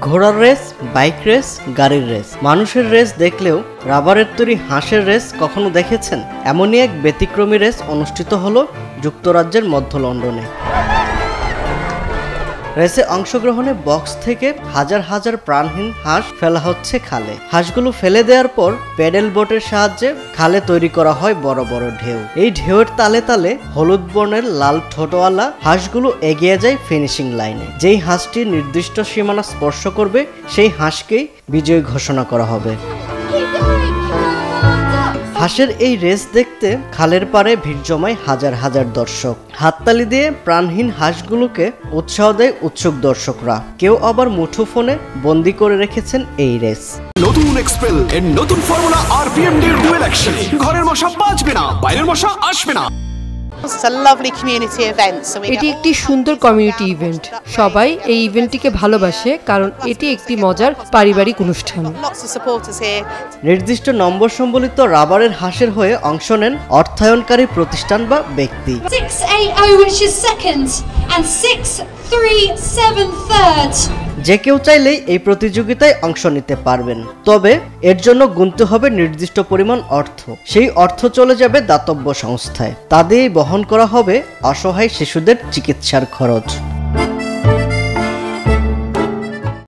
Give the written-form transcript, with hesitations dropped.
ঘোড়ার race, bike race, গাড়ির race, মানুষের রেস দেখলেও রাবারের তৈরি হাঁসের রেস কখনো দেখেছেন? এমনই এক ব্যতিক্রমী রেস অনুষ্ঠিত হলো যুক্তরাজ্যের মধ্য লন্ডনে। রেসে অংশগ্রহণে বক্স থেকে হাজার হাজার প্রাণহীন হাঁস ফেলা হচ্ছে খালে। হাঁসগুলো ফেলে দেওয়ার পর প্যাডেল বোটের সাহায্যে খালে তৈরি করা হয় বড় বড় ঢেউ। এই ঢেউয়ের তালে তালে হলুদ বর্ণের লাল ঠোঁটওয়ালা হাঁসগুলো এগিয়ে যায় ফিনিশিং লাইনে। যেই হাঁসটি নির্দিষ্ট সীমানা স্পর্শ করবে সেই হাঁসকেই বিজয়ী ঘোষণা করা হবে। হাঁসের এই রেস দেখতে খালের পাড়ে ভিড় জমায় হাজার হাজার দর্শক। হাততালি দিয়ে প্রাণহীন হাঁসগুলোকে উৎসাহ দেয় উৎসুক দর্শকরা। কেউ আবার মুঠোফোনে বন্দি করে রেখেছেন এই রেস। নতুন এক্সপেল এর নতুন ফর্মুলা আরপিএম এর ডুয়েল অ্যাকশন। ঘরের মশা বাঁচবে না, বাইরের মশা আসবে না। এটি একটি সুন্দর কমিউনিটি ইভেন্ট। সবাই এই ইভেন্টটিকে ভালোবাসে কারণ এটি একটি মজার পারিবারিক অনুষ্ঠান। নির্দিষ্ট নম্বর সম্বলিত রাবারের হাঁসের হয়ে অংশ নেন অর্থায়নকারী প্রতিষ্ঠান বা ব্যক্তি। 680 যে কেউ চাইলেই এই প্রতিযোগিতায় অংশ নিতে পারবেন, তবে এর জন্য গুনতে হবে নির্দিষ্ট পরিমাণ অর্থ। সেই অর্থ চলে যাবে দাতব্য সংস্থায়। তা দিয়েই বহন করা হবে অসহায় শিশুদের চিকিৎসার খরচ।